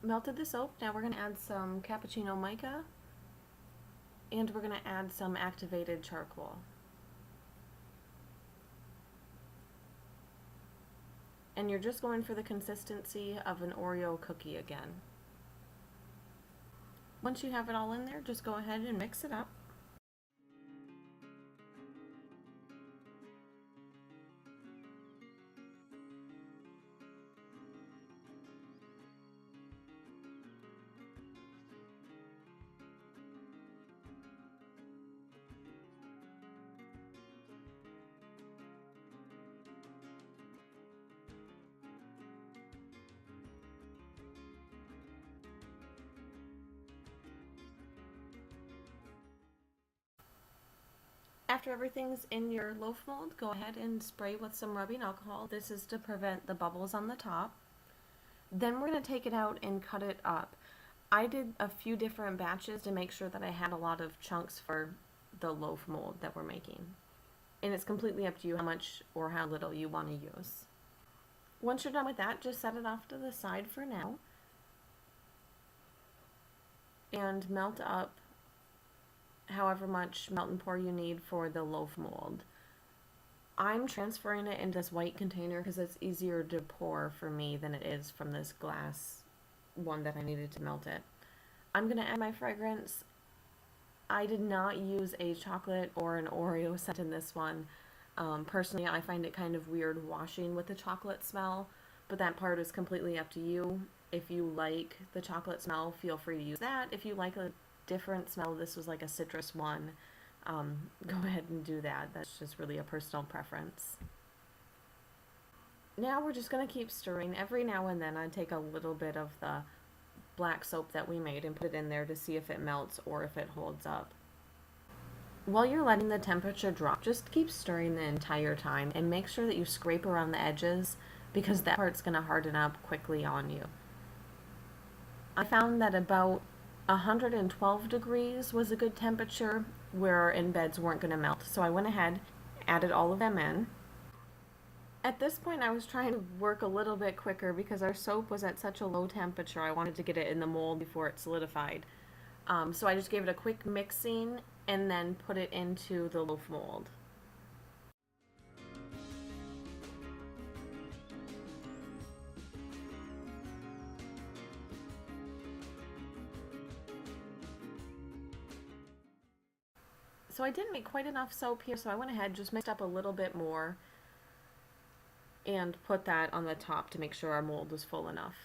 melted the soap. Now we're going to add some cappuccino mica, and we're going to add some activated charcoal. And you're just going for the consistency of an Oreo cookie again. Once you have it all in there, just go ahead and mix it up. After everything's in your loaf mold, go ahead and spray with some rubbing alcohol. This is to prevent the bubbles on the top. Then we're going to take it out and cut it up. I did a few different batches to make sure that I had a lot of chunks for the loaf mold that we're making. And it's completely up to you how much or how little you want to use. Once you're done with that, just set it off to the side for now and melt up however much melt and pour you need for the loaf mold. I'm transferring it into this white container because it's easier to pour for me than it is from this glass one that I needed to melt it. I'm going to add my fragrance. I did not use a chocolate or an Oreo scent in this one. Personally, I find it kind of weird washing with the chocolate smell, but that part is completely up to you. If you like the chocolate smell, feel free to use that. If you like a different smell, this was like a citrus one, go ahead and do that. That's just really a personal preference. Now we're just going to keep stirring. Every now and then I take a little bit of the black soap that we made and put it in there to see if it melts or if it holds up. While you're letting the temperature drop, just keep stirring the entire time and make sure that you scrape around the edges because that part's going to harden up quickly on you. I found that about 112 degrees was a good temperature where our embeds weren't going to melt. So I went ahead, added all of them in. At this point I was trying to work a little bit quicker because our soap was at such a low temperature. I wanted to get it in the mold before it solidified. So I just gave it a quick mixing and then put it into the loaf mold. So I didn't make quite enough soap here, so I went ahead, just mixed up a little bit more and put that on the top to make sure our mold was full enough.